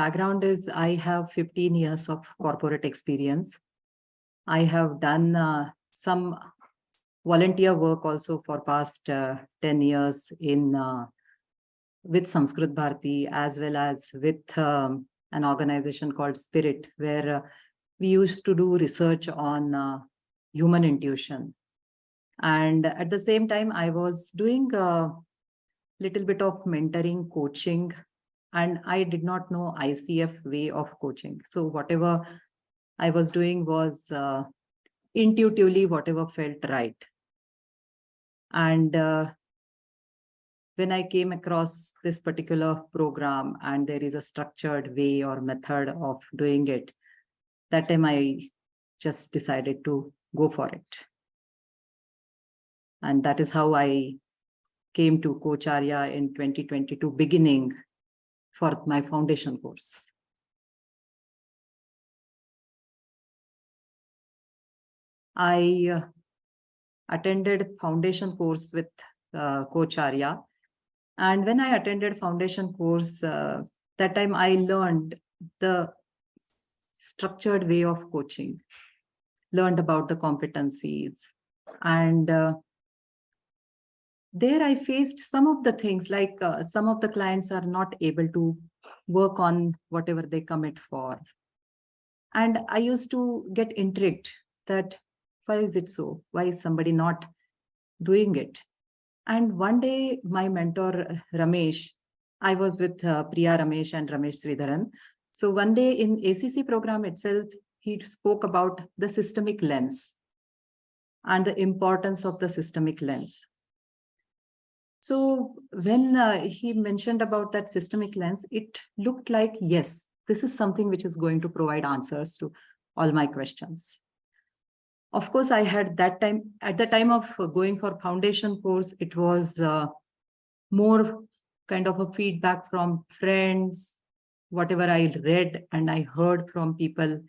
background is I have 15 years of corporate experience. I have done some volunteer work also for past 10 years in with Sanskrit Bharati, as well as with an organization called Spirit, where we used to do research on human intuition. And at the same time, I was doing a little bit of mentoring, coaching, and I did not know ICF way of coaching. So whatever I was doing was intuitively whatever felt right. And when I came across this particular program and there is a structured way or method of doing it, that time I just decided to go for it. And that is how I came to Coacharya in 2022 beginning for my foundation course. I attended foundation course with Coacharya. And when I attended foundation course, that time I learned the structured way of coaching, learned about the competencies. And there I faced some of the things like some of the clients are not able to work on whatever they commit for. And I used to get intrigued that why is it so? Why is somebody not doing it? And one day my mentor Ramesh, I was with Priya Ramesh and Ramesh Sreedharan. So one day in ACC program itself, he spoke about the systemic lens and the importance of the systemic lens. So when he mentioned about that systemic lens, it looked like, yes, this is something which is going to provide answers to all my questions. Of course, I had that time, at the time of going for foundation course, it was more kind of a feedback from friends, whatever I read and I heard from people.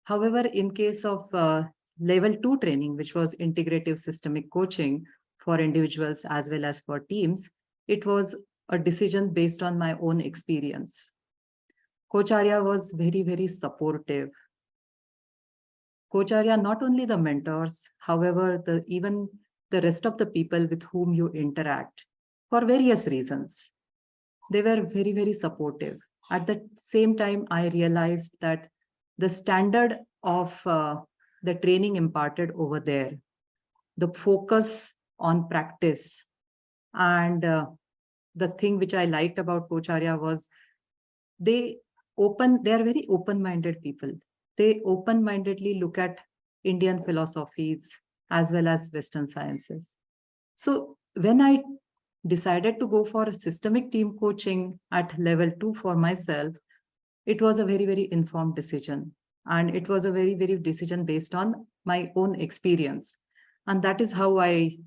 However, in case of level 2 training, which was integrative systemic coaching for individuals as well as for teams, it was a decision based on my own experience. Coacharya was very, very supportive. Coacharya, not only the mentors, however, even the rest of the people with whom you interact for various reasons, they were very, very supportive. At the same time, I realized that the standard of the training imparted over there, the focus on practice, and the thing which I liked about Coacharya was they are very open-minded people. They open-mindedly look at Indian philosophies as well as Western sciences. So when I decided to go for systemic team coaching at level 2 for myself, it was a very, very informed decision. And it was a very, very decision based on my own experience. And that is how I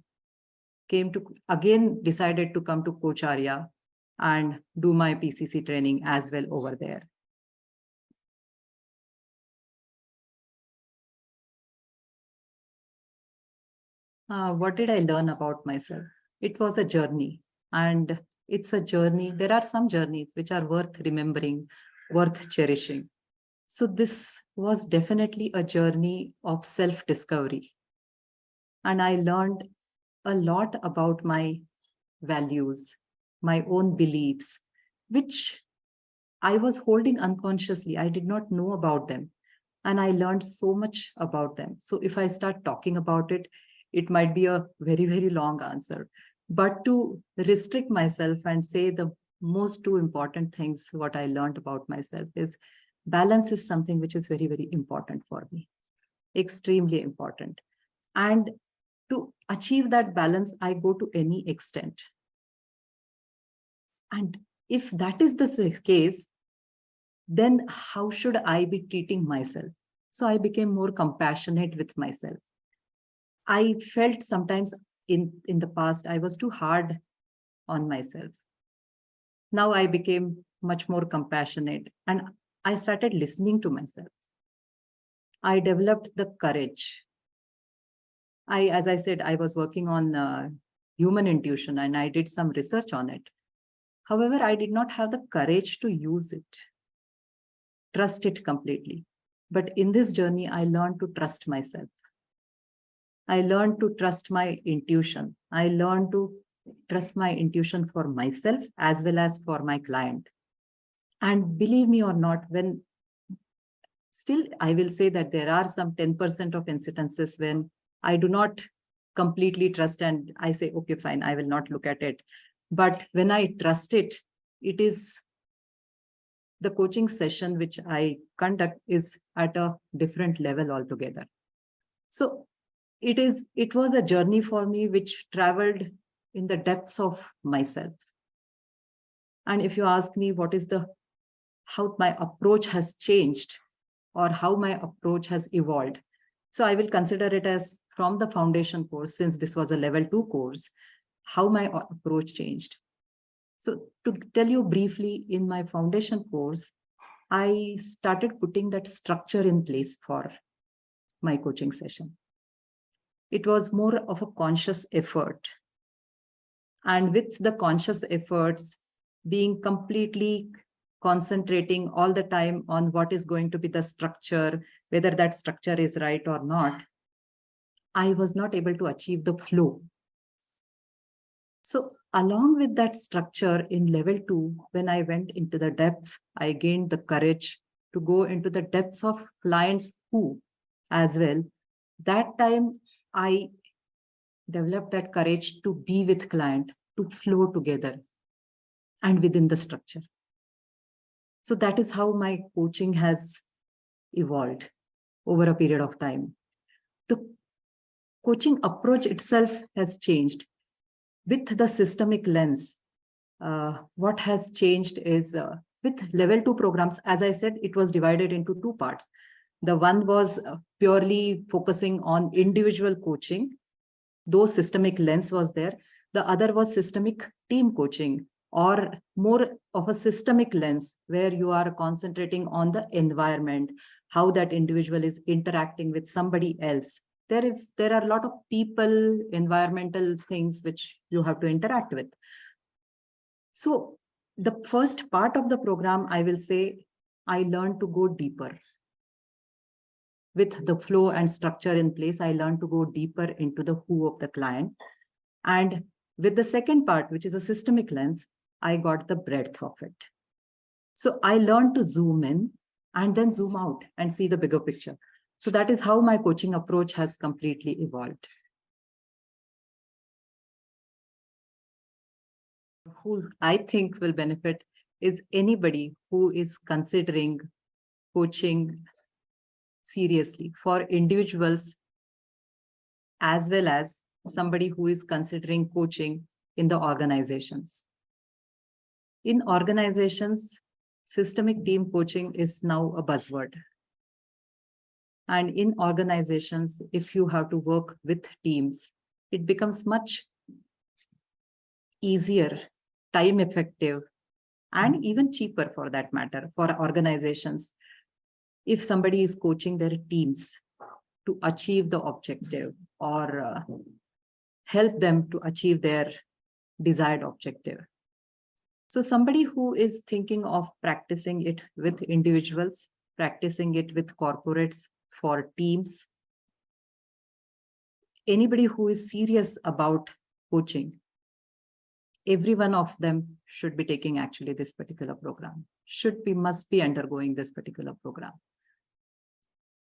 decided to come to Coacharya and do my PCC training as well over there. What did I learn about myself? It was a journey, and it's a journey. There are some journeys which are worth remembering, worth cherishing. So this was definitely a journey of self-discovery. And I learned a lot about my values, my own beliefs, which I was holding unconsciously. I did not know about them. And I learned so much about them. So if I start talking about it, it might be a very, very long answer. But to restrict myself and say the most two important things, what I learned about myself is balance is something which is very, very important for me, extremely important. And to achieve that balance, I go to any extent. And if that is the case, then how should I be treating myself? So I became more compassionate with myself. I felt sometimes in the past, I was too hard on myself. Now I became much more compassionate and I started listening to myself. I developed the courage. As I said, I was working on human intuition and I did some research on it. However, I did not have the courage to use it, trust it completely. But in this journey, I learned to trust myself. I learned to trust my intuition. I learned to trust my intuition for myself as well as for my client. And believe me or not, when still, I will say that there are some 10% of incidences when I do not completely trust and I say, okay, fine, I will not look at it. But when I trust it, it is the coaching session which I conduct is at a different level altogether. So it was a journey for me which traveled in the depths of myself. And if you ask me what is how my approach has changed or how my approach has evolved. So I will consider it as from the foundation course, since this was a level 2 course, how my approach changed. So to tell you briefly, in my foundation course, I started putting that structure in place for my coaching session. It was more of a conscious effort. And with the conscious efforts, being completely concentrating all the time on what is going to be the structure, whether that structure is right or not, I was not able to achieve the flow. So along with that structure in level 2, when I went into the depths, I gained the courage to go into the depths of clients who as well. That time I developed that courage to be with client, to flow together and within the structure. So that is how my coaching has evolved over a period of time. The coaching approach itself has changed. With the systemic lens, what has changed is with level 2 programs, as I said, it was divided into 2 parts. The one was purely focusing on individual coaching, though systemic lens was there. The other was systemic team coaching, or more of a systemic lens where you are concentrating on the environment, how that individual is interacting with somebody else. There are a lot of people, environmental things which you have to interact with. So the first part of the program, I will say, I learned to go deeper. With the flow and structure in place, I learned to go deeper into the who of the client. And with the second part, which is a systemic lens, I got the breadth of it. So I learned to zoom in and then zoom out and see the bigger picture. So that is how my coaching approach has completely evolved. Who I think will benefit is anybody who is considering coaching seriously, for individuals as well as somebody who is considering coaching in the organizations. In organizations, systemic team coaching is now a buzzword. And in organizations, if you have to work with teams, it becomes much easier, time effective, and even cheaper for that matter for organizations. If somebody is coaching their teams to achieve the objective or help them to achieve their desired objective. So somebody who is thinking of practicing it with individuals, practicing it with corporates, for teams, anybody who is serious about coaching, every one of them should be taking actually this particular program, must be undergoing this particular program.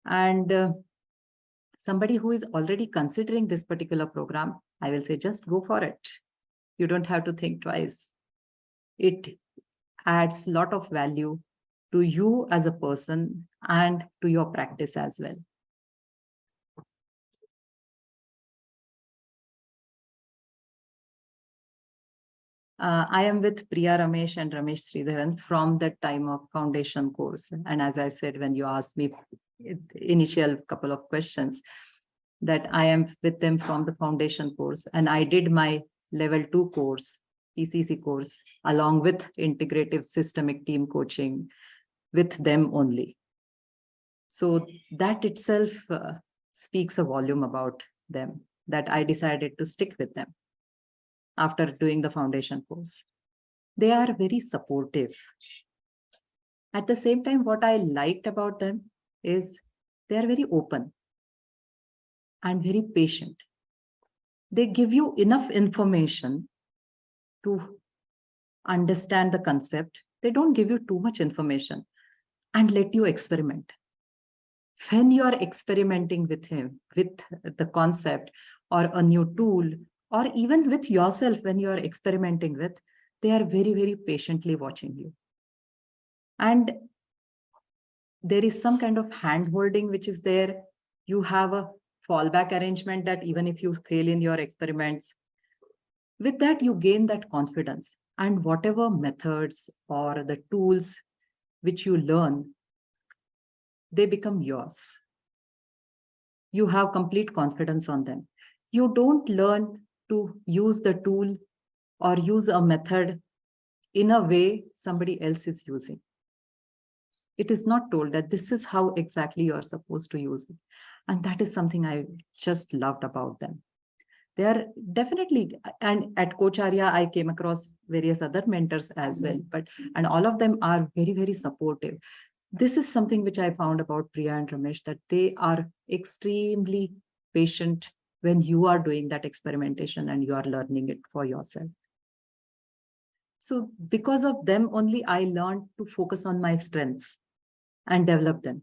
And somebody who is already considering this particular program, I will say just go for it. You don't have to think twice. It adds a lot of value to you as a person and to your practice as well. I am with Priya Ramesh and Ramesh Sreedharan from the time of foundation course. And as I said, when you asked me initial couple of questions, that I am with them from the foundation course. And I did my level 2 course, PCC course, along with integrative systemic team coaching with them only. So that itself speaks a volume about them, that I decided to stick with them after doing the foundation course. They are very supportive. At the same time, what I liked about them is they are very open and very patient. They give you enough information to understand the concept. They don't give you too much information and let you experiment. When you are experimenting with the concept or a new tool, or even with yourself, when you are experimenting with, they are very, very patiently watching you. And there is some kind of hand holding which is there. You have a fallback arrangement that even if you fail in your experiments, with that you gain that confidence, and whatever methods or the tools which you learn, they become yours. You have complete confidence on them. You don't learn to use the tool or use a method in a way somebody else is using. It is not told that this is how exactly you are supposed to use it. And that is something I just loved about them. They are definitely, and at Coacharya, I came across various other mentors as well, and all of them are very, very supportive. This is something which I found about Priya and Ramesh, that they are extremely patient when you are doing that experimentation and you are learning it for yourself. So because of them only, I learned to focus on my strengths and develop them.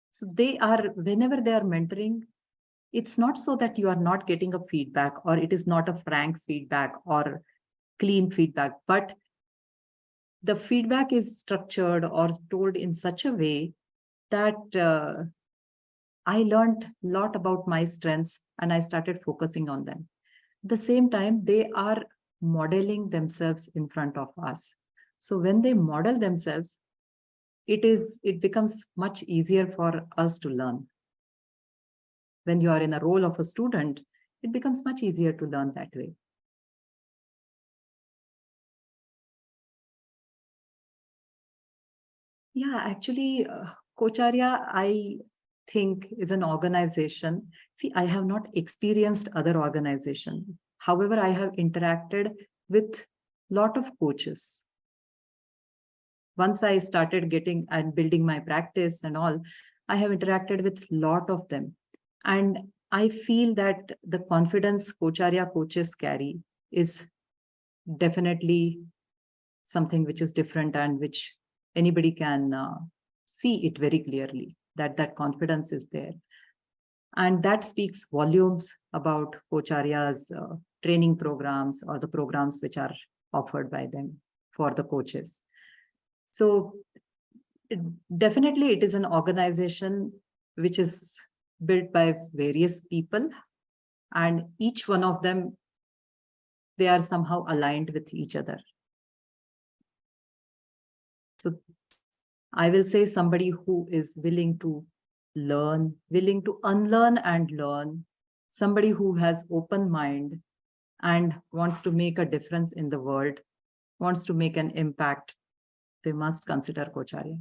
So they are, whenever they are mentoring, it's not so that you are not getting a feedback, or it is not a frank feedback or clean feedback, but the feedback is structured or told in such a way that I learned a lot about my strengths and I started focusing on them. At the same time, they are modeling themselves in front of us. So when they model themselves, it becomes much easier for us to learn. When you are in a role of a student, it becomes much easier to learn that way. Yeah, actually, Coacharya, I think, is an organization. See, I have not experienced other organization. However, I have interacted with a lot of coaches. Once I started getting and building my practice and all, I have interacted with a lot of them. And I feel that the confidence Coacharya coaches carry is definitely something which is different and which anybody can see it very clearly, that that confidence is there. And that speaks volumes about Coacharya's training programs or the programs which are offered by them for the coaches. So definitely it is an organization which is built by various people, and each one of them, they are somehow aligned with each other. So I will say somebody who is willing to learn, willing to unlearn and learn, somebody who has open mind and wants to make a difference in the world, wants to make an impact, they must consider Coacharya.